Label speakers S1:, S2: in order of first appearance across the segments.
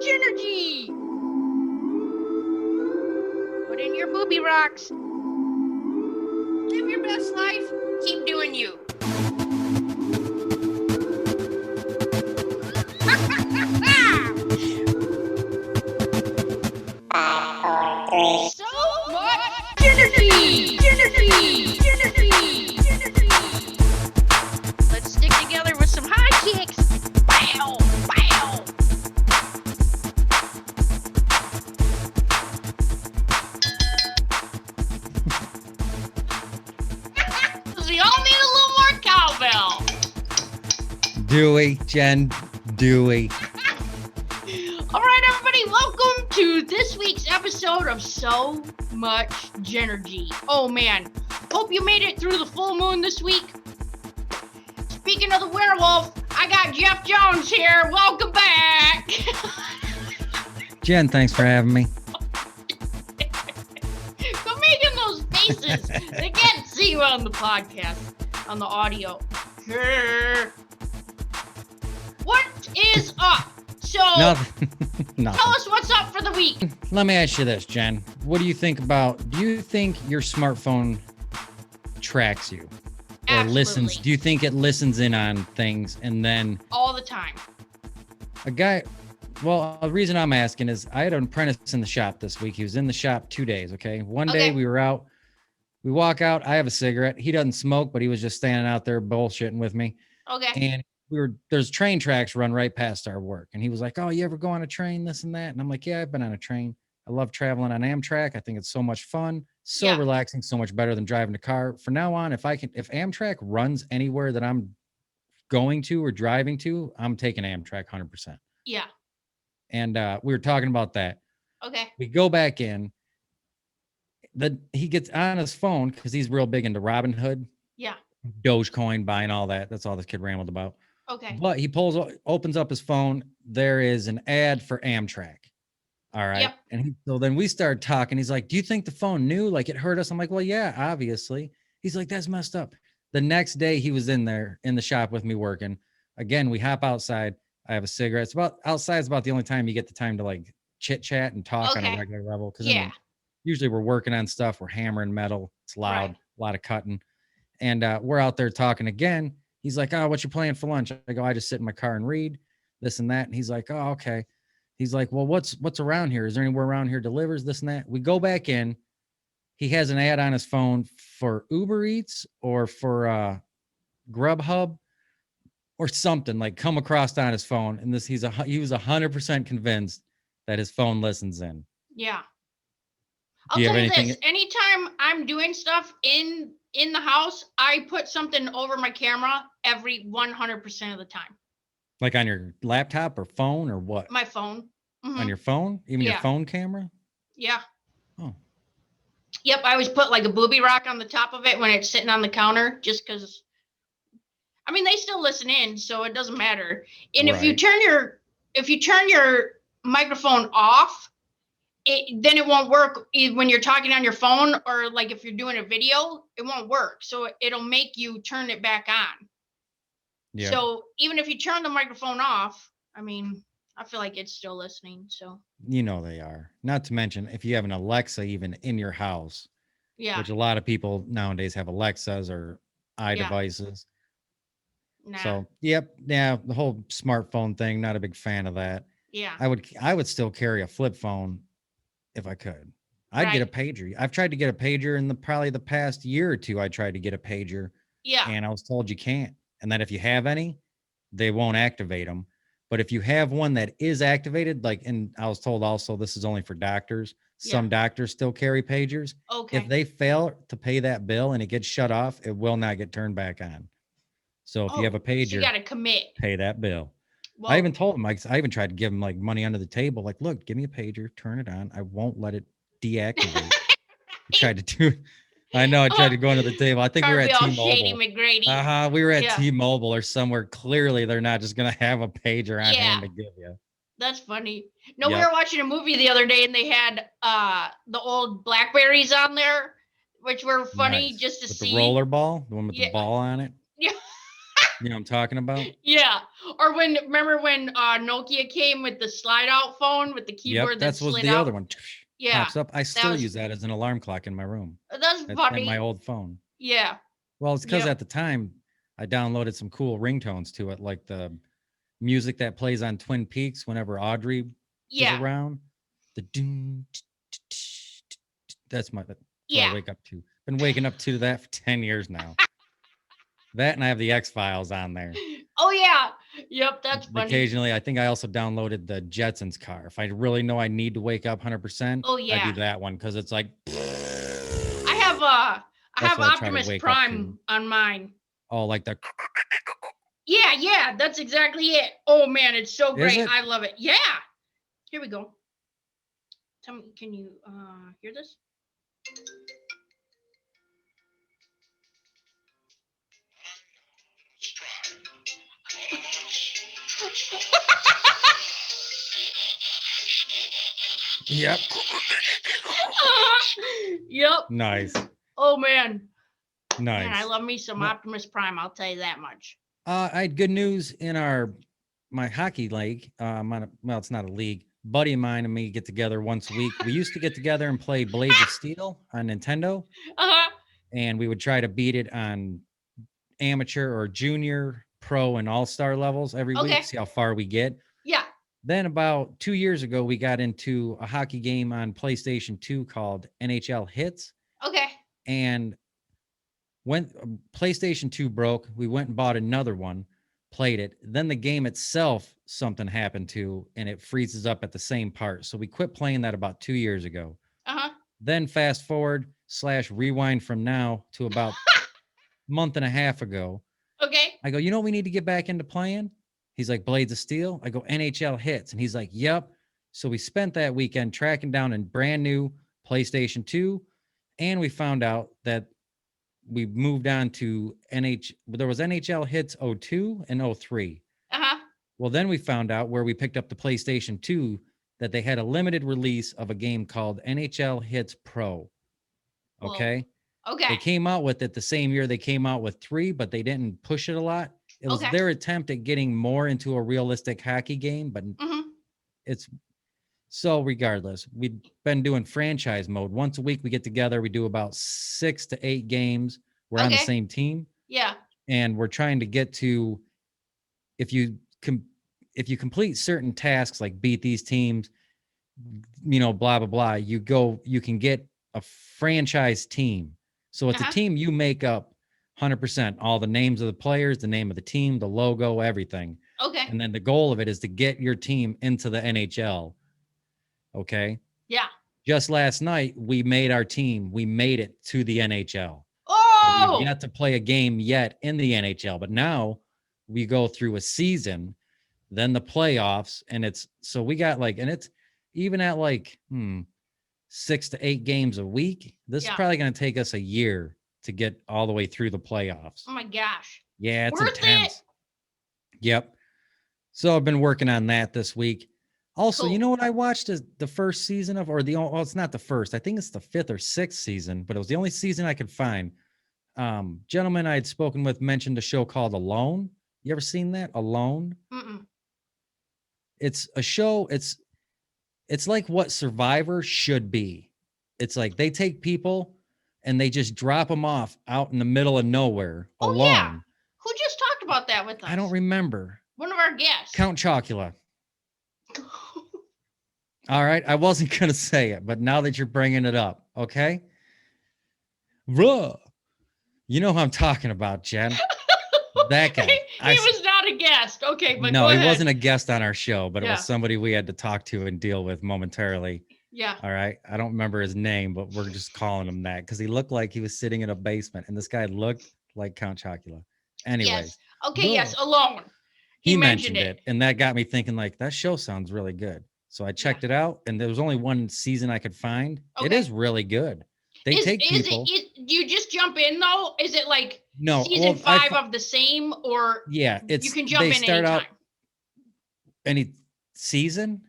S1: JENergy! Put in your booby rocks. Live your best life. Keep doing you. So much JENergy! JENergy! JENergy! Let's stick together with some high kicks. Wow! Wow! We all need a little more cowbell.
S2: Dewey, Jen, Dewey.
S1: All right, everybody, welcome to this week's episode of So Much JENergy. Oh, man. Hope you made it through the full moon this week. Speaking of the werewolf, I got Jeff Jones here. Welcome back.
S2: Jen, thanks for having me.
S1: Quit making those faces. They can't see you on the podcast, on the audio. What is up? So,
S2: Nothing.
S1: tell us what's up for the week.
S2: Let me ask you this, Jen. What do you think do you think your smartphone tracks you? Or listens?
S1: Absolutely.
S2: Do you think it listens in on things and then
S1: All the time.
S2: the reason I'm asking is I had an apprentice in the shop this week. He was in the shop 2 days, okay? One day
S1: Okay.
S2: we were out. We walk out. I have a cigarette. He doesn't smoke, but he was just standing out there bullshitting with me.
S1: Okay.
S2: And there's train tracks run right past our work. And he was like, "Oh, you ever go on a train, this and that?" And I'm like, "Yeah, I've been on a train. I love traveling on Amtrak. I think it's so much fun, so
S1: Yeah.
S2: relaxing, so much better than driving a car. From now on, if Amtrak runs anywhere that I'm going to or driving to, I'm taking Amtrak 100%."
S1: Yeah.
S2: And we were talking about that.
S1: Okay.
S2: We go back in. He gets on his phone because he's real big into Robinhood,
S1: Yeah.
S2: Dogecoin, buying all that. That's all this kid rambled about.
S1: Okay.
S2: But he opens up his phone. There is an ad for Amtrak. All right.
S1: Yep.
S2: And so then we started talking. He's like, "Do you think the phone knew? Like it hurt us?" I'm like, "Well, yeah, obviously." He's like, "That's messed up." The next day he was in there in the shop with me working. Again, we hop outside. I have a cigarette. Outside's about the only time you get the time to like chit chat and talk on
S1: Okay.
S2: a regular level. Because
S1: Yeah.
S2: usually we're working on stuff. We're hammering metal. It's loud,
S1: Right.
S2: a lot of cutting. And we're out there talking again. He's like, "Oh, what you playing for lunch?" I go, "I just sit in my car and read this and that." And he's like, "Oh, okay." He's like, "Well, what's around here? Is there anywhere around here delivers this and that?" We go back in. He has an ad on his phone for Uber Eats or for Grubhub or something like come across on his phone. And he was 100% convinced that his phone listens in.
S1: Yeah.
S2: Do
S1: I'll
S2: you
S1: tell
S2: have
S1: you
S2: anything?
S1: this. Anytime I'm doing stuff in the house, I put something over my camera every 100% of the time.
S2: Like on your laptop or phone or what?
S1: My phone. Mhm.
S2: On your phone? Even your
S1: Yeah.
S2: phone camera?
S1: Yeah.
S2: Oh.
S1: Yep. I always put like a booby rock on the top of it when it's sitting on the counter, just because. I mean, they still listen in, so it doesn't matter. And if you
S2: Right.
S1: turn your microphone off, then it won't work when you're talking on your phone, or like if you're doing a video, it won't work. So it'll make you turn it back on.
S2: Yeah.
S1: So even if you turn the microphone off, I mean, I feel like it's still listening. So
S2: You know they are. Not to mention if you have an Alexa even in your house,
S1: yeah,
S2: which a lot of people nowadays have Alexas or iDevices.
S1: nah,
S2: So, yep, yeah, the whole smartphone thing, not a big fan of that.
S1: yeah,
S2: I would still carry a flip phone if I could. I'd get a
S1: right,
S2: pager. I've tried to get a pager in probably the past year or two. I tried to get a pager
S1: yeah,
S2: and I was told you can't. And that if you have any, they won't activate them. But if you have one that is activated, and I was told also this is only for doctors. Some doctors still carry pagers.
S1: okay.
S2: If they fail to pay that bill and it gets shut off, it will not get turned back on. So if you have a
S1: So you
S2: pager,
S1: gotta commit.
S2: pay that bill.
S1: Well,
S2: I even told him, I even tried to give him like money under the table. Like, look, give me a pager, turn it on. I won't let it deactivate. I tried to do. I know. I tried to go under the table. I think we were
S1: Trying to
S2: at
S1: be all Shady
S2: T-Mobile.
S1: McGrady.
S2: We were at
S1: Yeah.
S2: T-Mobile or somewhere. Clearly, they're not just gonna have a pager on hand to give you.
S1: That's funny. No, we
S2: Yep.
S1: were watching a movie the other day and they had the old Blackberries on there, which were funny
S2: Nice.
S1: just to
S2: With
S1: see.
S2: the roller ball, the one with
S1: Yeah.
S2: the ball on it.
S1: Yeah.
S2: You know what I'm talking about?
S1: Yeah. Or remember when Nokia came with the slide out phone with the
S2: Yep,
S1: keyboard that
S2: that was
S1: slid
S2: the
S1: out?
S2: other one.
S1: Yeah.
S2: Pops up. I
S1: That
S2: still
S1: was
S2: use that as an alarm clock in my room.
S1: that's
S2: That's my
S1: funny.
S2: old phone.
S1: Yeah.
S2: Well, it's because
S1: Yep.
S2: at the time I downloaded some cool ringtones to it, like the music that plays on Twin Peaks whenever Audrey is
S1: Yeah.
S2: around. The doom. That's what I
S1: Yeah.
S2: wake up to. Been waking up to that for 10 years now. That and I have the X Files on there.
S1: Oh yeah. Yep, that's funny.
S2: Occasionally, I think I also downloaded the Jetsons car. If I really know I need to wake up 100%,
S1: Oh
S2: I do
S1: yeah.
S2: that one because it's like
S1: I
S2: that's
S1: have
S2: what I try to
S1: Optimus
S2: wake up to.
S1: Prime on mine.
S2: Oh, like the
S1: Yeah, that's exactly it. Oh man, it's so
S2: is
S1: great.
S2: it?
S1: I love it. Yeah. Here we go. Tell me, can you hear this?
S2: Yep.
S1: Yep.
S2: Nice.
S1: Oh man. Man, I
S2: Nice.
S1: love me some
S2: No,
S1: Optimus Prime, I'll tell you that much.
S2: I had good news in my hockey league. Well, it's not a league. Buddy of mine and me get together once a week. We used to get together and play Blades of Steel on Nintendo,
S1: Uh-huh.
S2: and we would try to beat it on amateur or junior, pro, and all-star levels every week.
S1: Okay.
S2: See how far we get.
S1: Yeah.
S2: Then about 2 years ago, we got into a hockey game on PlayStation 2 called NHL Hits,
S1: Okay.
S2: and when PlayStation 2 broke, we went and bought another one, played it. Then the game itself, something happened to, and it freezes up at the same part. So we quit playing that about 2 years ago.
S1: Uh-huh.
S2: Then fast forward / rewind from now to about a month and a half ago.
S1: Okay.
S2: I go, you know what we need to get back into playing? He's like, Blades of Steel. I go, NHL Hits. And he's like, yep. So we spent that weekend tracking down a brand new PlayStation 2. And we found out that we moved on to there was NHL Hits 02 and 03.
S1: Uh-huh.
S2: Well, then we found out where we picked up the PlayStation 2 that they had a limited release of a game called NHL Hits Pro. Okay.
S1: Whoa. Okay.
S2: They came out with it the same year they came out with 3, but they didn't push it a lot. It was
S1: Okay.
S2: their attempt at getting more into a realistic hockey game, but it's so regardless, we've been doing franchise mode. Once a week, we get together. We do about 6 to 8 games. We're on the same team.
S1: Yeah.
S2: And we're trying to get to, if you complete certain tasks, like beat these teams, blah, blah, blah, you can get a franchise team. So it's a team you make up 100%, all the names of the players, the name of the team, the logo, everything.
S1: Okay.
S2: And then the goal of it is to get your team into the NHL. Okay.
S1: Yeah.
S2: Just last night, we made our team. We made it to the NHL.
S1: Oh!
S2: We've yet to play a game yet in the NHL, but now we go through a season, then the playoffs, and so we got and it's even at 6 to 8 games a week. This is probably going to take us a year to get all the way through the playoffs.
S1: Oh my gosh.
S2: Yeah, it's
S1: Worth
S2: intense.
S1: it.
S2: Yep. So I've been working on that this week. Also,
S1: Cool.
S2: You know what I watched is the first season of, well, it's not the first. I think it's the 5th or 6th season, but it was the only season I could find. Gentleman I had spoken with mentioned a show called Alone. You ever seen that? Alone?
S1: Mm-mm.
S2: It's a show. It's like what Survivor should be. It's like they take people and they just drop them off out in the middle of nowhere alone.
S1: Yeah. Who just talked about that with us?
S2: I don't remember.
S1: One of our guests.
S2: Count Chocula. All right. I wasn't going to say it, but now that you're bringing it up, okay? Ruh. You know who I'm talking about, Jen. That guy.
S1: He was not a guest. Okay, but
S2: no,
S1: go
S2: he
S1: ahead.
S2: wasn't a guest on our show, but it was somebody we had to talk to and deal with momentarily.
S1: Yeah.
S2: All right. I don't remember his name, but we're just calling him that because he looked like he was sitting in a basement, and this guy looked like Count Chocula. Anyways.
S1: Yes. Okay. Yes. Alone.
S2: He mentioned it, and that got me thinking, that show sounds really good. So I checked it out, and there was only one season I could find. Okay. It is really good. They take people.
S1: Do you just jump in though? Is it like
S2: no
S1: season 5 of the same, or
S2: yeah,
S1: you can jump in
S2: start
S1: anytime?
S2: Out any season?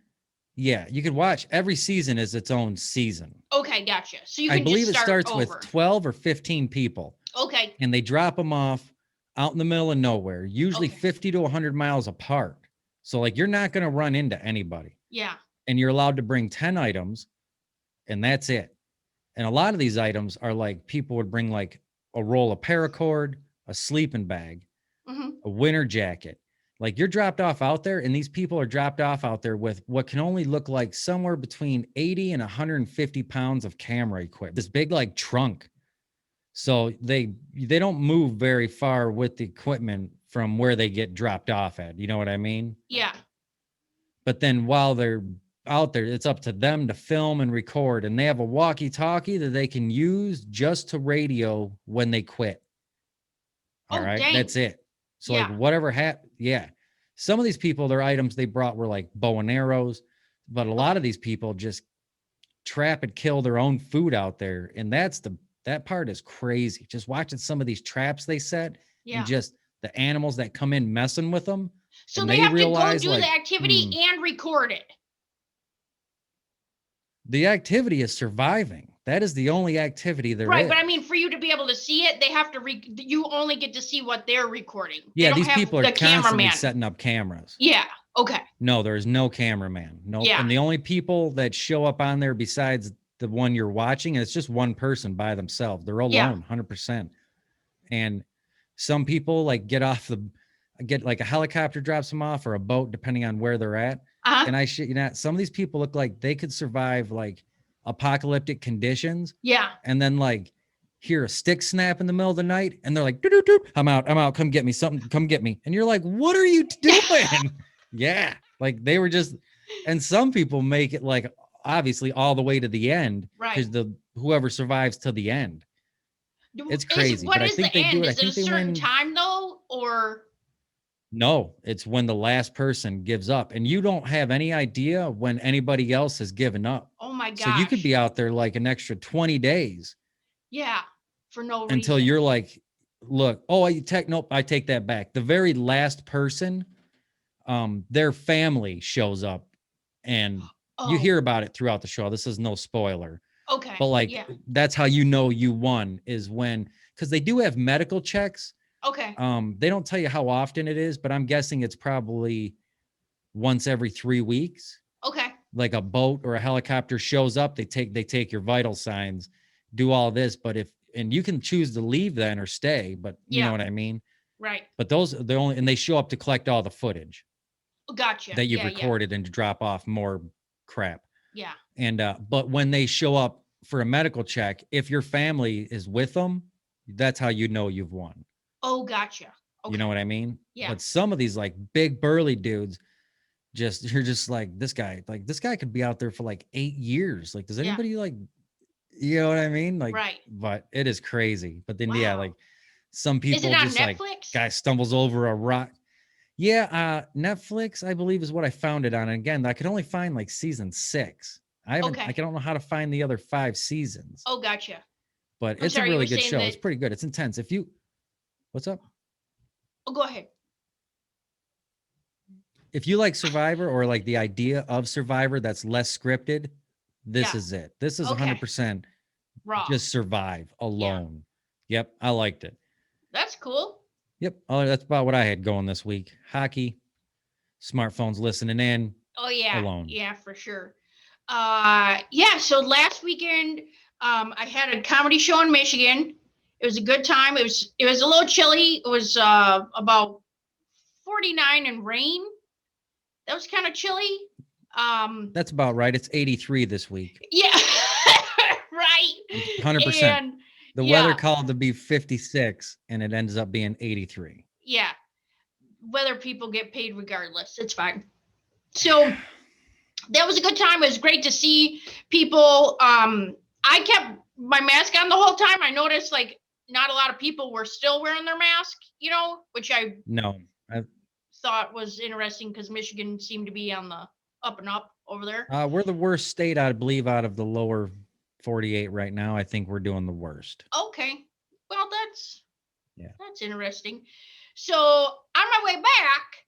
S2: Yeah, you could watch. Every season is its own season.
S1: Okay, gotcha. So you can
S2: I believe
S1: just
S2: it starts
S1: over.
S2: with 12 or 15 people.
S1: Okay.
S2: And they drop them off out in the middle of nowhere, usually 50 to 100 miles apart. So like you're not going to run into anybody.
S1: Yeah.
S2: And you're allowed to bring 10 items and that's it. And a lot of these items are like people would bring like a roll of paracord, a sleeping bag, a winter jacket. Like you're dropped off out there, and these people are dropped off out there with what can only look like somewhere between 80 and 150 pounds of camera equipment. This big like trunk. So they don't move very far with the equipment from where they get dropped off at. You know what I mean?
S1: Yeah.
S2: But then while they're out there, it's up to them to film and record, and they have a walkie-talkie that they can use just to radio when they quit. All right,
S1: dang.
S2: that's it. So
S1: Yeah.
S2: like whatever happened, yeah. Some of these people, their items they brought were like bow and arrows, but a lot of these people just trap and kill their own food out there, and that part is crazy. Just watching some of these traps they set,
S1: Yeah.
S2: and just the animals that come in messing with them.
S1: So
S2: and
S1: they have to go do
S2: like,
S1: the activity and record it.
S2: The activity is surviving. That is the only activity there is.
S1: Right, but I mean, for you to be able to see it, they have to. You only get to see what they're recording.
S2: Yeah, these people are constantly setting up cameras.
S1: Yeah. Okay.
S2: No, there is no cameraman. No.
S1: Yeah.
S2: And the only people that show up on there besides the one you're watching, it's just one person by themselves. They're alone, 100%. And some people like get like a helicopter drops them off or a boat, depending on where they're at. And some of these people look like they could survive like apocalyptic conditions.
S1: Yeah.
S2: And then like hear a stick snap in the middle of the night and they're like, doo, doo, doo, I'm out. Come get me something. Come get me. And you're like, what are you doing? Yeah. Like they were just, and some people make it like obviously all the way to the end.
S1: Right.
S2: Because whoever survives to the end. It's crazy.
S1: What
S2: but
S1: is
S2: I think
S1: the
S2: they
S1: end?
S2: do it.
S1: Is it a certain time though, or?
S2: No, it's when the last person gives up, and you don't have any idea when anybody else has given up.
S1: Oh my gosh.
S2: So you could be out there like an extra 20 days.
S1: Yeah, for no reason.
S2: Until you're like, look, nope, I take that back. The very last person, their family shows up, and you hear about it throughout the show. This is no spoiler.
S1: Okay.
S2: But like, that's how you know you won, is when, because they do have medical checks.
S1: Okay.
S2: They don't tell you how often it is, but I'm guessing it's probably once every 3 weeks.
S1: Okay.
S2: Like a boat or a helicopter shows up, they take your vital signs, do all this, but and you can choose to leave then or stay, but you know what I mean?
S1: Right.
S2: But and they show up to collect all the footage.
S1: Gotcha.
S2: That you've recorded and to drop off more crap.
S1: Yeah.
S2: And but when they show up for a medical check, if your family is with them, that's how you know you've won.
S1: Oh, gotcha. Okay.
S2: You know what I mean?
S1: Yeah.
S2: But some of these like big burly dudes, you're just like, this guy could be out there for like 8 years. Like, does anybody like, you know what I mean? Like,
S1: right.
S2: But it is crazy. But then like some people
S1: is it on
S2: just
S1: Netflix?
S2: Like guy stumbles over a rock. Yeah, Netflix, I believe, is what I found it on. And again, I could only find like season 6. I don't know how to find the other 5 seasons.
S1: Oh, gotcha.
S2: But it's a really good show. It's pretty good. It's intense. What's up?
S1: Oh, go ahead.
S2: If you like Survivor or like the idea of Survivor that's less scripted, this is it. This is 100%
S1: raw.
S2: Just survive alone. Yeah. Yep, I liked it.
S1: That's cool.
S2: Yep. Oh, that's about what I had going this week. Hockey, smartphones listening in.
S1: Oh yeah.
S2: Alone.
S1: Yeah, for sure. So last weekend, I had a comedy show in Michigan. It was a good time. It was a little chilly. It was about 49 and rain. That was kind of chilly.
S2: That's about right. It's 83 this week.
S1: Yeah. Right.
S2: 100%. The weather called to be 56 and it ends up being 83.
S1: Yeah. Whether people get paid regardless, it's fine. So that was a good time. It was great to see people. I kept my mask on the whole time. I noticed like not a lot of people were still wearing their mask, which I thought was interesting because Michigan seemed to be on the up and up over there.
S2: We're the worst state, I believe, out of the lower 48 right now. I think we're doing the worst.
S1: Okay. Well, that's interesting. So on my way back,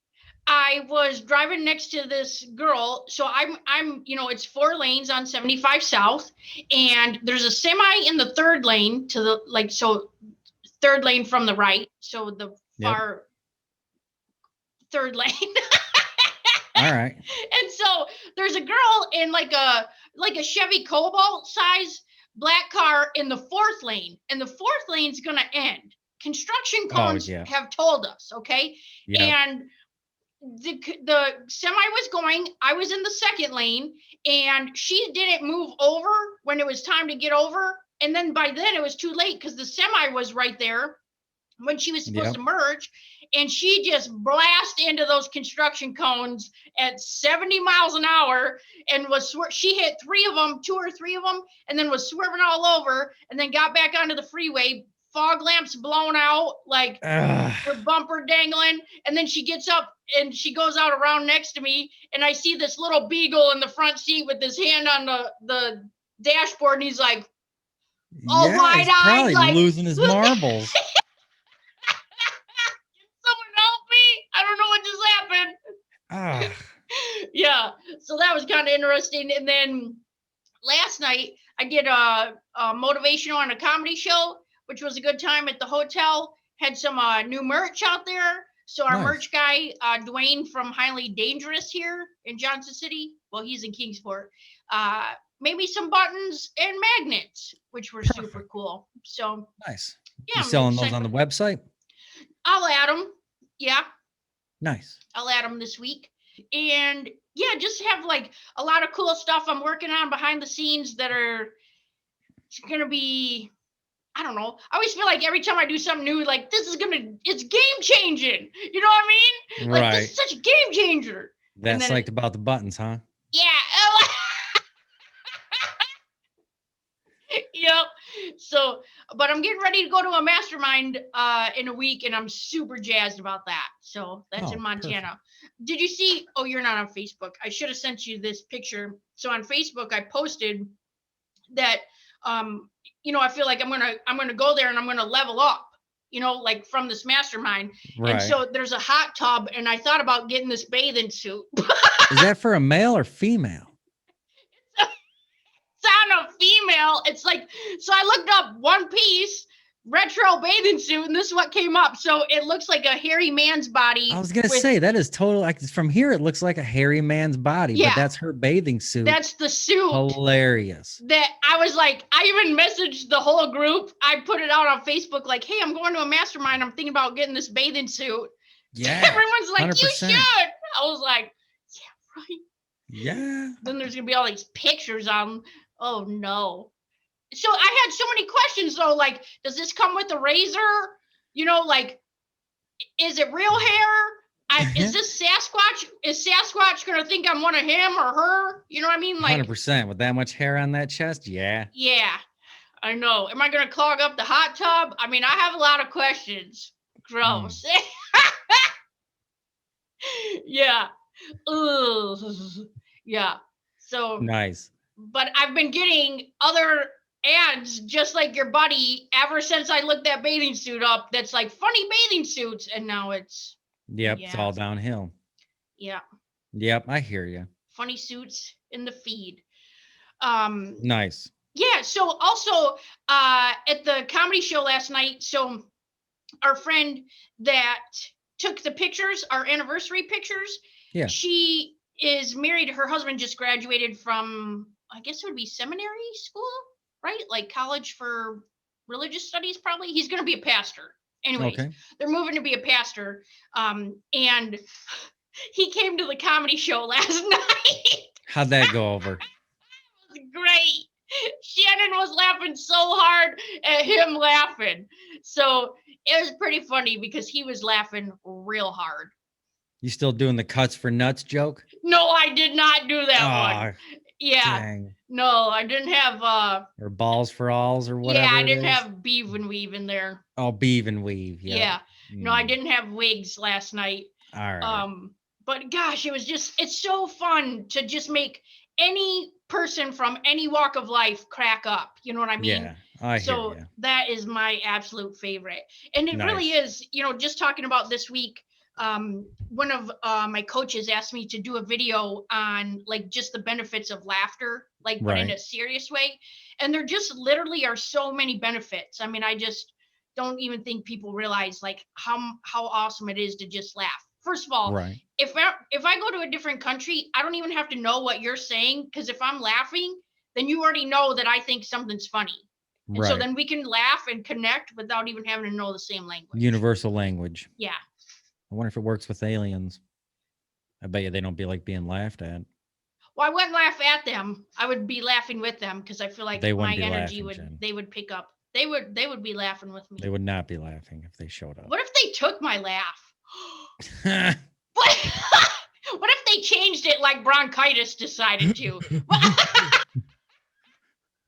S1: I was driving next to this girl. So I'm, it's 4 lanes on 75 South, and there's a semi in the 3rd lane third lane from the right. So the
S2: Yep.
S1: our third lane.
S2: All right.
S1: And so there's a girl in like a Chevy Cobalt size black car in the fourth lane, and the fourth lane's gonna end. Construction cones
S2: yeah.
S1: have told us, okay?
S2: Yep.
S1: And the semi was going, I was in the second lane, and she didn't move over when it was time to get over. And then by then it was too late because the semi was right there when she was supposed to merge, and she just blasted into those construction cones at 70 miles an hour and she hit two or three of them, and then was swerving all over, and then got back onto the freeway, fog lamps blown out, like her bumper dangling, and then she gets up and she goes out around next to me, and I see this little beagle in the front seat with his hand on the dashboard, and he's like, all wide-eyed, like
S2: losing his marbles.
S1: Someone help me! I don't know what just happened. Yeah, so that was kind of interesting. And then last night I did a motivational on a comedy show, which was a good time at the hotel. Had some new merch out there. So our merch guy, Dwayne from Highly Dangerous here in Johnson City, well, he's in Kingsport, maybe some buttons and magnets, which were super cool. So
S2: nice.
S1: Yeah,
S2: you selling those on the website?
S1: I'll add them. Yeah.
S2: Nice.
S1: I'll add them this week. And yeah, just have like a lot of cool stuff I'm working on behind the scenes that are going to be, I don't know. I always feel like every time I do something new, like it's game changing. You know what I mean? Like this is such a game changer.
S2: That's psyched about the buttons, huh?
S1: Yeah. Yep. So, but I'm getting ready to go to a mastermind in a week, and I'm super jazzed about that. So that's in Montana. Perfect. Did you see? Oh, you're not on Facebook. I should have sent you this picture. So on Facebook, I posted that I feel like I'm gonna go there and I'm gonna level up. Like from this mastermind. Right. And so there's a hot tub, and I thought about getting this bathing suit.
S2: Is that for a male or female?
S1: On a female. It's like, so I looked up one piece retro bathing suit, and this is what came up. So it looks like a hairy man's body.
S2: I was gonna say that is total. Like from here, it looks like a hairy man's body, but that's her bathing suit.
S1: That's the suit.
S2: Hilarious.
S1: That I was like, I even messaged the whole group. I put it out on Facebook, like, hey, I'm going to a mastermind. I'm thinking about getting this bathing suit. Yeah. Everyone's like, 100%. You should. I was like, yeah, right.
S2: Yeah.
S1: Then there's gonna be all these pictures on. Oh no. So I had so many questions though, like, does this come with a razor? Like, is it real hair? Is this Sasquatch? Is Sasquatch gonna think I'm one of him or her? You know what I mean? Like
S2: 100% with that much hair on that chest, yeah.
S1: Yeah, I know. Am I gonna clog up the hot tub? I mean, I have a lot of questions. Gross. Yeah. Ugh. Yeah. So
S2: nice.
S1: But I've been getting other ads just like your buddy ever since I looked that bathing suit up. That's like funny bathing suits, and now it's
S2: it's all downhill.
S1: Yeah.
S2: Yep, I hear you.
S1: Funny suits in the feed.
S2: Nice.
S1: Yeah. So also at the comedy show last night, so our friend that took the pictures, our anniversary pictures, she is married. Her husband just graduated from, I guess it would be seminary school, right? Like college for religious studies, probably. He's going to be a pastor. Anyways, they're moving to be a pastor. And he came to the comedy show last night.
S2: How'd that go over?
S1: It was great. Shannon was laughing so hard at him laughing. So it was pretty funny because he was laughing real hard.
S2: You still doing the cuts for nuts joke?
S1: No, I did not do that one. Yeah. Dang. No, I didn't have
S2: or balls for alls or whatever.
S1: Yeah, I didn't have beave and weave in there.
S2: Oh, beave and weave. Yeah.
S1: No, I didn't have wigs last night.
S2: All right.
S1: But gosh, it's so fun to just make any person from any walk of life crack up. You know what I mean?
S2: Yeah, I hear you.
S1: So that is my absolute favorite. And it really is, just talking about this week, one of my coaches asked me to do a video on like just the benefits of laughter, like but in a serious way. And there just literally are so many benefits. I mean, don't even think people realize like how awesome it is to just laugh. First of all,
S2: Right.
S1: if I go to a different country, I don't even have to know what you're saying, because if I'm laughing, then you already know that I think something's funny. And so
S2: Right.
S1: then we can laugh and connect without even having to know the same language.
S2: Universal language.
S1: Yeah.
S2: I wonder if it works with aliens. I bet you they don't be like being laughed at.
S1: Well, I wouldn't laugh at them. I would be laughing with them, because I feel like
S2: They
S1: my
S2: wouldn't be
S1: energy
S2: laughing, Jen.
S1: they would pick up. They would be laughing with me.
S2: They would not be laughing if they showed up.
S1: What if they took my laugh?
S2: They're
S1: What if they changed it like bronchitis decided to?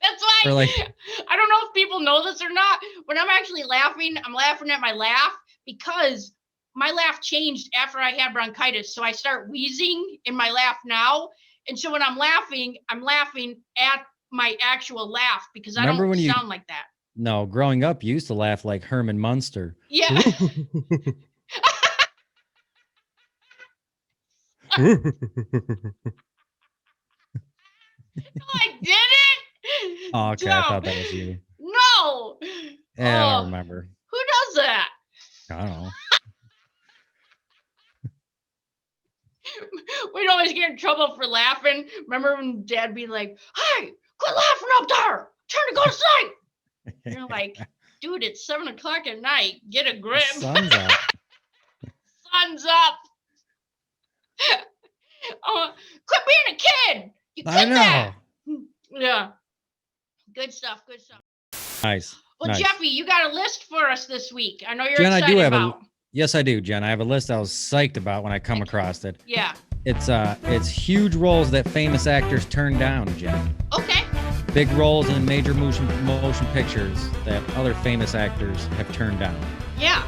S1: That's why
S2: like,
S1: I don't know if people know this or not. When I'm actually laughing, I'm laughing at my laugh because my laugh changed after I had bronchitis. So I start wheezing in my laugh now. And so when I'm laughing at my actual laugh, because I
S2: remember
S1: don't
S2: when you
S1: sound like that.
S2: No, growing up, you used to laugh like Herman Munster.
S1: Yeah. No, I didn't.
S2: Oh, okay. I thought that was you.
S1: No.
S2: Yeah, I don't remember.
S1: Who does that?
S2: I don't know.
S1: We'd always get in trouble for laughing. Remember when Dad'd be like, "Hey, quit laughing up there. Trying to go to sleep." And you're like, "Dude, it's 7:00 at night. Get a grip."
S2: Sun's up.
S1: Sun's up. Quit being a kid. You
S2: I
S1: quit
S2: know.
S1: that. Yeah. Good stuff. Good stuff.
S2: Nice.
S1: Well,
S2: nice.
S1: Jeffy, you got a list for us this week. I know you're
S2: Jen,
S1: excited
S2: I do have
S1: about.
S2: Yes, I do, Jen. I have a list I was psyched about when I come across it.
S1: Yeah.
S2: It's huge roles that famous actors turn down, Jen.
S1: Okay.
S2: Big roles in major motion pictures that other famous actors have turned down.
S1: Yeah.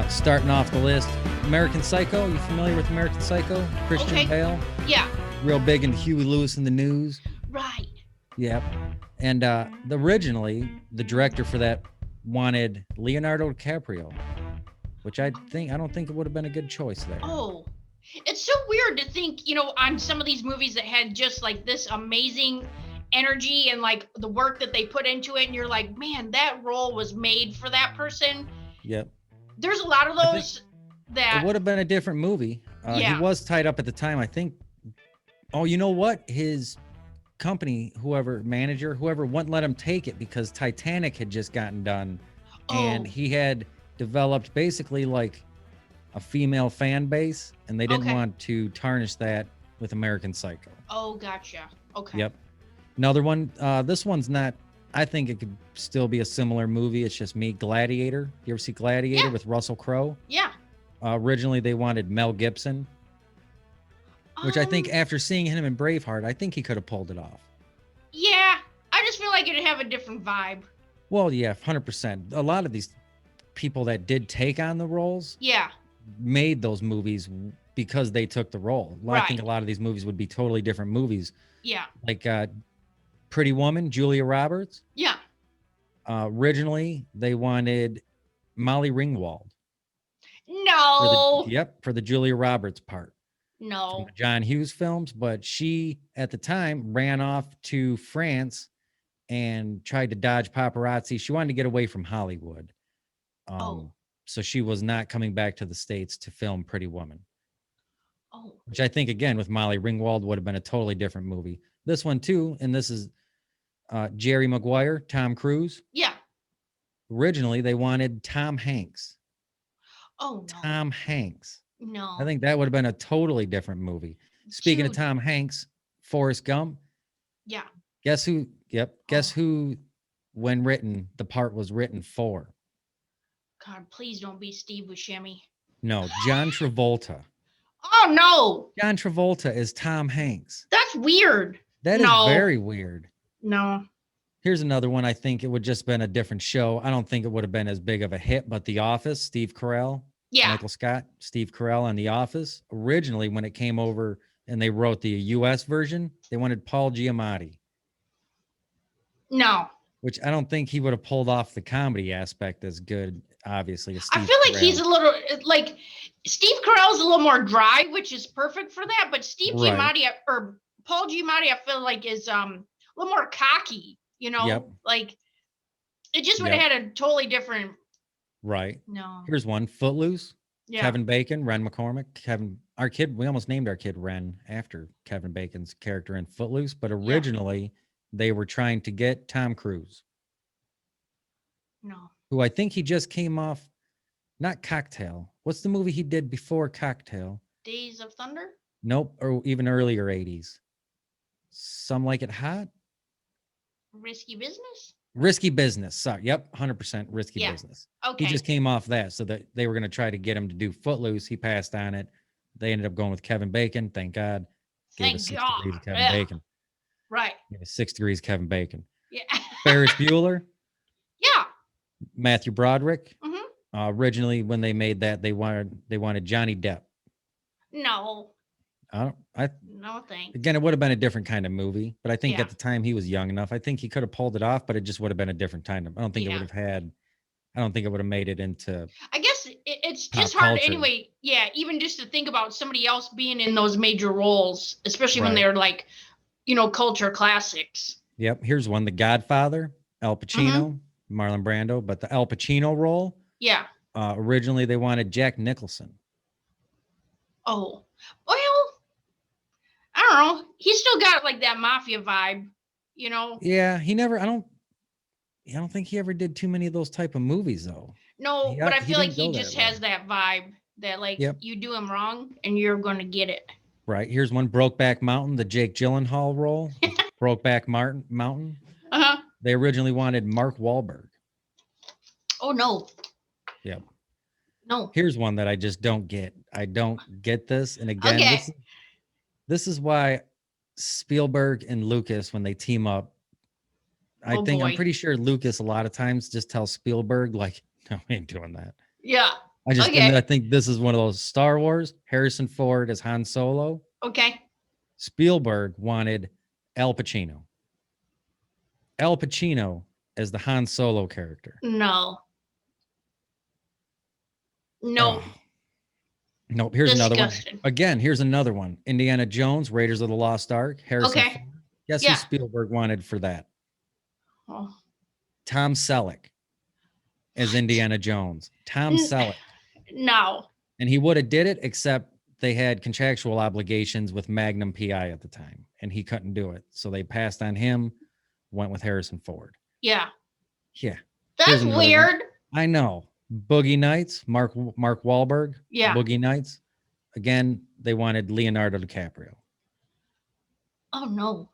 S2: Starting off the list, American Psycho. You familiar with American Psycho? Christian Bale.
S1: Yeah.
S2: Real big in Huey Lewis and the News.
S1: Right.
S2: Yep. And originally, the director for that wanted Leonardo DiCaprio, which I don't think it would have been a good choice there.
S1: Oh, it's so weird to think, on some of these movies that had just like this amazing energy and like the work that they put into it, and you're like, man, that role was made for that person.
S2: Yep.
S1: There's a lot of those that
S2: it would have been a different movie.
S1: Yeah.
S2: He was tied up at the time, I think. Oh, you know what? His company, whoever wouldn't let him take it because Titanic had just gotten done, and he had developed basically like a female fan base, and they didn't want to tarnish that with American Psycho.
S1: Oh, gotcha. Okay.
S2: Yep. Another one, this one's not, I think it could still be a similar movie. It's just me, Gladiator. You ever see Gladiator with Russell Crowe?
S1: Yeah.
S2: Originally, they wanted Mel Gibson, which I think after seeing him in Braveheart, I think he could have pulled it off.
S1: Yeah. I just feel like it'd have a different vibe.
S2: Well, yeah, 100%. A lot of these people that did take on the roles made those movies because they took the role. I think a lot of these movies would be totally different movies.
S1: Yeah.
S2: Like Pretty Woman, Julia Roberts.
S1: Yeah.
S2: Originally, they wanted Molly Ringwald.
S1: No.
S2: For the Julia Roberts part.
S1: No.
S2: From the John Hughes films, but she, at the time, ran off to France and tried to dodge paparazzi. She wanted to get away from Hollywood. So she was not coming back to the States to film Pretty Woman. Which I think, again, with Molly Ringwald would have been a totally different movie. This one, too, and this is Jerry Maguire, Tom Cruise.
S1: Yeah.
S2: Originally, they wanted Tom Hanks.
S1: Oh, no.
S2: Tom Hanks.
S1: No.
S2: I think that would have been a totally different movie. Speaking of Tom Hanks, Forrest Gump.
S1: Yeah.
S2: Guess who? Yep. Guess who, when written, the part was written for?
S1: God, please don't be Steve Buscemi.
S2: No, John Travolta.
S1: Oh, no.
S2: John Travolta is Tom Hanks.
S1: That's weird.
S2: That is very weird.
S1: No.
S2: Here's another one. I think it would just been a different show. I don't think it would have been as big of a hit, but The Office, Steve Carell.
S1: Yeah.
S2: Michael Scott, Steve Carell on The Office. Originally, when it came over and they wrote the US version, they wanted Paul Giamatti.
S1: No.
S2: Which I don't think he would have pulled off the comedy aspect as good, obviously, as Steve
S1: I feel like
S2: Carell.
S1: he's a little, like, Steve Carell's a little more dry, which is perfect for that, but Steve Giamatti, or Paul Giamatti, I feel like is a little more cocky, Like, it just would have had a totally different
S2: Right.
S1: No.
S2: Here's one. Footloose.
S1: Yeah.
S2: Kevin Bacon, Ren McCormick. Our kid, we almost named our kid Ren after Kevin Bacon's character in Footloose, but originally they were trying to get Tom Cruise,
S1: No.
S2: who I think he just came off, not Cocktail. What's the movie he did before Cocktail?
S1: Days of Thunder?
S2: Nope, or even earlier 80s. Some Like It Hot?
S1: Risky Business?
S2: Risky Business. Sorry. Yep, 100% Risky Business.
S1: Okay.
S2: He just came off that, so that they were going to try to get him to do Footloose. He passed on it. They ended up going with Kevin Bacon. Thank God. Gave us 6 degrees of Kevin Bacon.
S1: Right.
S2: Gave us 6 degrees Kevin Bacon.
S1: Yeah.
S2: Ferris Bueller.
S1: Yeah.
S2: Matthew Broderick.
S1: Mm-hmm.
S2: Originally, when they made that, they wanted Johnny Depp.
S1: No. No thanks.
S2: Again, it would have been a different kind of movie, but I think
S1: Yeah.
S2: at the time he was young enough. I think he could have pulled it off, but it just would have been a different time. I don't think it would have made it into.
S1: I guess it's
S2: pop
S1: just hard
S2: culture.
S1: anyway. Yeah, even just to think about somebody else being in those major roles, especially when
S2: Right.
S1: they're like, culture classics.
S2: Yep. Here's one: The Godfather, Al Pacino, Marlon Brando, but the Al Pacino role.
S1: Yeah.
S2: Originally, they wanted Jack Nicholson.
S1: Oh, well, I don't know. He still got like that mafia vibe,
S2: Yeah, he never. I don't think he ever did too many of those type of movies, though.
S1: No, but I feel like he just has
S2: way.
S1: that vibe that like
S2: Yep.
S1: you do him wrong and you're gonna get it.
S2: Right. Here's one: Brokeback Mountain, the Jake Gyllenhaal role. Brokeback Mountain.
S1: Uh-huh.
S2: They originally wanted Mark Wahlberg.
S1: Oh no.
S2: Yep.
S1: No.
S2: Here's one that I just don't get. I don't get this. And again,
S1: Okay.
S2: this is why Spielberg and Lucas, when they team up, I'm pretty sure Lucas a lot of times just tells Spielberg, like, no, we ain't doing that.
S1: Yeah.
S2: I think this is one of those Star Wars. Harrison Ford as Han Solo.
S1: Okay.
S2: Spielberg wanted Al Pacino. Al Pacino as the Han Solo character.
S1: No.
S2: Nope. Here's another one. Again, here's another one. Indiana Jones, Raiders of the Lost Ark. Harrison Ford. Guess who Spielberg wanted for that?
S1: Oh.
S2: Tom Selleck as Indiana Jones. Tom Selleck.
S1: No.
S2: And he would have did it, except they had contractual obligations with Magnum PI at the time, and he couldn't do it. So they passed on him, went with Harrison Ford.
S1: Yeah.
S2: Yeah.
S1: That's weird.
S2: One. I know. Boogie Nights, Mark Wahlberg.
S1: Yeah.
S2: Boogie Nights. Again, they wanted Leonardo DiCaprio.
S1: Oh no.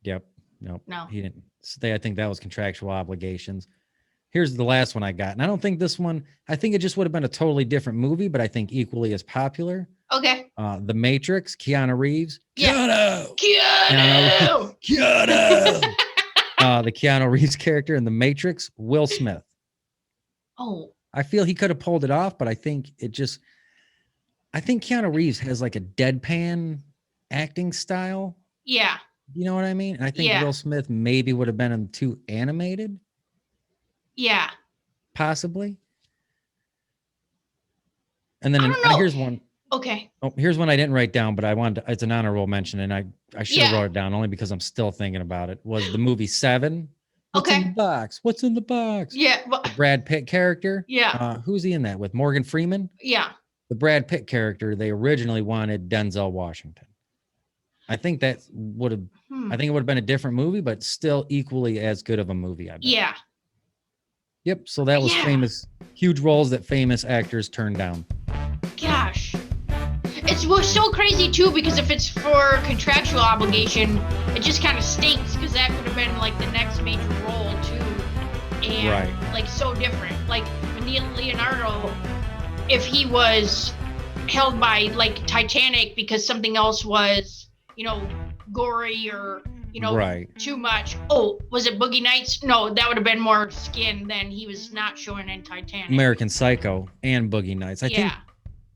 S2: Yep. Nope.
S1: No.
S2: He didn't. I think that was contractual obligations. Here's the last one I got. And I don't think this one, I think it just would have been a totally different movie, but I think equally as popular.
S1: Okay.
S2: The Matrix, Keanu Reeves.
S1: Yeah.
S2: Keanu! The Keanu Reeves character in The Matrix, Will Smith.
S1: Oh.
S2: I feel he could have pulled it off, but I think Keanu Reeves has like a deadpan acting style.
S1: Yeah.
S2: You know what I mean? And I think Will Smith maybe would have been too animated.
S1: Yeah.
S2: Possibly. And then here's one.
S1: Okay.
S2: Oh, here's one I didn't write down, but I wanted it's an honorable mention, and I should have wrote it down only because I'm still thinking about it. Was the movie Seven? What's in the box? What's in the box?
S1: Yeah.
S2: The Brad Pitt character.
S1: Yeah.
S2: Who's he in that with? Morgan Freeman?
S1: Yeah.
S2: The Brad Pitt character, they originally wanted Denzel Washington. I think that would have I think it would have been a different movie, but still equally as good of a movie, I bet.
S1: Yeah.
S2: Yep. So that was famous, huge roles that famous actors turned down.
S1: Gosh. It's so crazy too, because if it's for contractual obligation, it just kind of stinks because that could have been like the next major role too. And like so different. Like Leonardo, if he was held by like Titanic because something else was, gory or, too much. Oh, was it Boogie Nights? No, that would have been more skin than he was not showing in Titanic.
S2: American Psycho and Boogie Nights. I think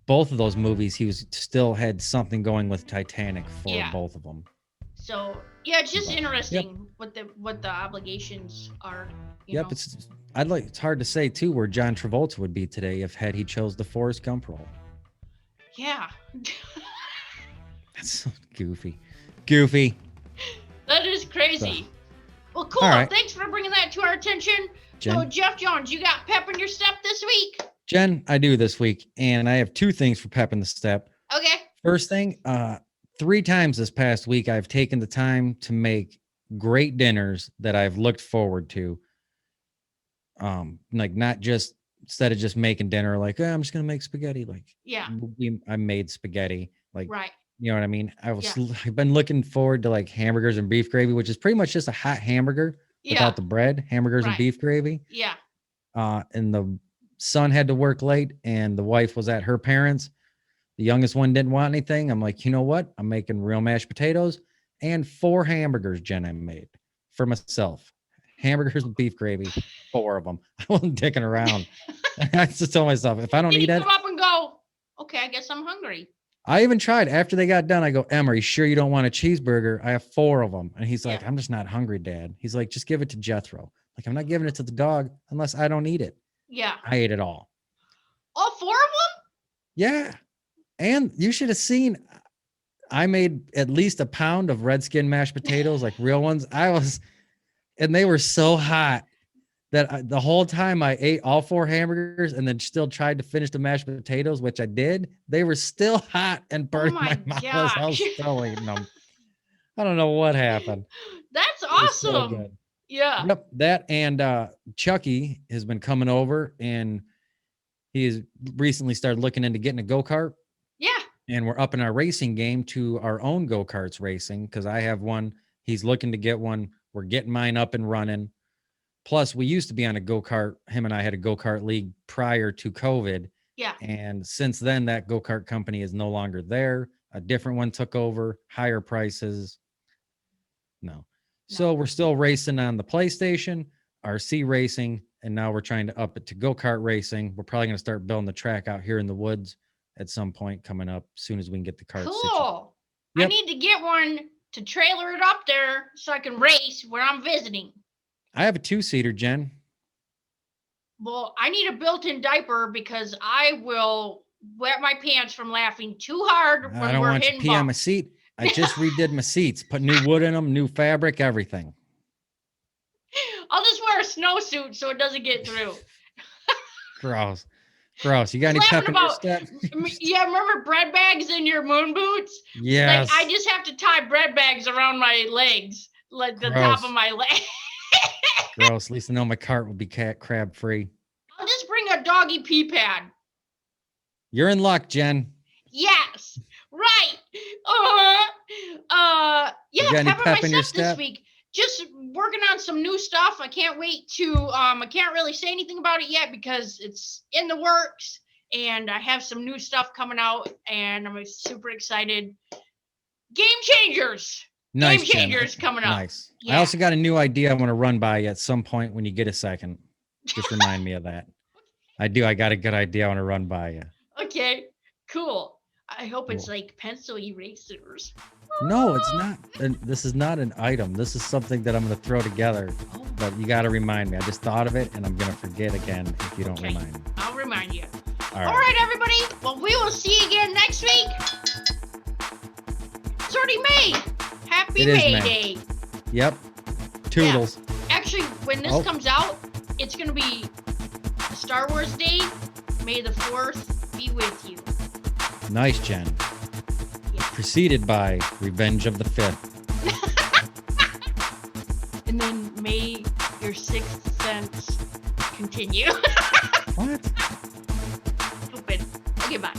S2: both of those movies, he still had something going with Titanic for both of them.
S1: So it's just interesting what the obligations are. You know?
S2: It's hard to say too where John Travolta would be today had he chose the Forrest Gump role.
S1: Yeah.
S2: That's so goofy.
S1: That is crazy. Well, cool.
S2: All right.
S1: Thanks for bringing that to our attention. So,
S2: Jen.
S1: Jeff Jones, you got pep in your step this week?
S2: Jen, I do this week, and I have two things for pep in the step.
S1: Okay.
S2: First thing, 3 times this past week, I've taken the time to make great dinners that I've looked forward to. Like not just instead of just making dinner, like, I'm just gonna make spaghetti. Like,
S1: Yeah.
S2: I made spaghetti. Like,
S1: Right.
S2: you know what I mean? I've been looking forward to like hamburgers and beef gravy, which is pretty much just a hot hamburger without the bread, hamburgers and
S1: Right.
S2: beef gravy.
S1: Yeah.
S2: And the son had to work late and the wife was at her parents'. The youngest one didn't want anything. I'm like, you know what? I'm making real mashed potatoes and 4 hamburgers Jenna made for myself. Hamburgers with beef gravy, 4 of them. I wasn't dicking around. I just told myself, if I don't eat it,
S1: come up and go, okay, I guess I'm hungry.
S2: I even tried after they got done. I go, Em, are you sure you don't want a cheeseburger? I have 4 of them. And he's like, I'm just not hungry, Dad. He's like, just give it to Jethro. Like, I'm not giving it to the dog unless I don't eat it.
S1: Yeah.
S2: I ate it all.
S1: All 4 of them?
S2: Yeah. And you should have seen, I made at least a pound of red skin mashed potatoes, like real ones. And they were so hot that the whole time I ate all 4 hamburgers and then still tried to finish the mashed potatoes, which I did. They were still hot and burning my mouth as I was still eating them. I don't know what happened.
S1: That's awesome. So good. Yeah.
S2: Yep. That and Chucky has been coming over and he has recently started looking into getting a go-kart.
S1: Yeah.
S2: And we're upping our racing game to our own go-karts racing because I have one. He's looking to get one. We're getting mine up and running. Plus, we used to be on a go-kart. Him and I had a go-kart league prior to COVID.
S1: Yeah.
S2: And since then, that go-kart company is no longer there. A different one took over, higher prices. No. So we're still racing on the PlayStation, RC racing, and now we're trying to up it to go-kart racing. We're probably going to start building the track out here in the woods at some point coming up as soon as we can get the cart situated.
S1: Cool. Yep. I need to get one to trailer it up there so I can race where I'm visiting.
S2: I have a 2-seater, Jen.
S1: Well, I need a built-in diaper because I will wet my pants from laughing too hard when
S2: I don't
S1: we're
S2: want you to pee on my seat. I just redid my seats, put new wood in them, new fabric, everything.
S1: I'll just wear a snowsuit so it doesn't get through.
S2: Gross. You got any pep in your step?
S1: Yeah, remember bread bags in your moon boots?
S2: Yes.
S1: Like I just have to tie bread bags around my legs, like the top of my leg.
S2: Gross. At least I know my cart will be crab free.
S1: I'll just bring a doggy pee pad.
S2: You're in luck, Jen.
S1: Yes. Right. Yeah, pep in my step this week. Just working on some new stuff. I can't wait to I can't really say anything about it yet because it's in the works and I have some new stuff coming out and I'm super excited. Game changers.
S2: Nice,
S1: Game changers coming up.
S2: Nice. Yeah. I also got a new idea I want to run by you at some point when you get a second. Just remind me of that. I do. I got a good idea I want to run by you.
S1: Okay, cool. I hope it's like pencil erasers.
S2: No, it's not. This is not an item. This is something that I'm going to throw together. Oh. But you got to remind me. I just thought of it, and I'm going to forget again if you don't remind me.
S1: I'll remind you.
S2: All
S1: right, everybody. Well, we will see you again next week. It's already May. Happy May Day.
S2: Yep. Toodles.
S1: Yeah. Actually, when this comes out, it's going to be Star Wars Day. May the 4th be with you.
S2: Nice, Jen.
S1: Yeah.
S2: Preceded by Revenge of the 5th.
S1: And then may your 6th sense continue.
S2: What?
S1: Stupid. Okay, bye.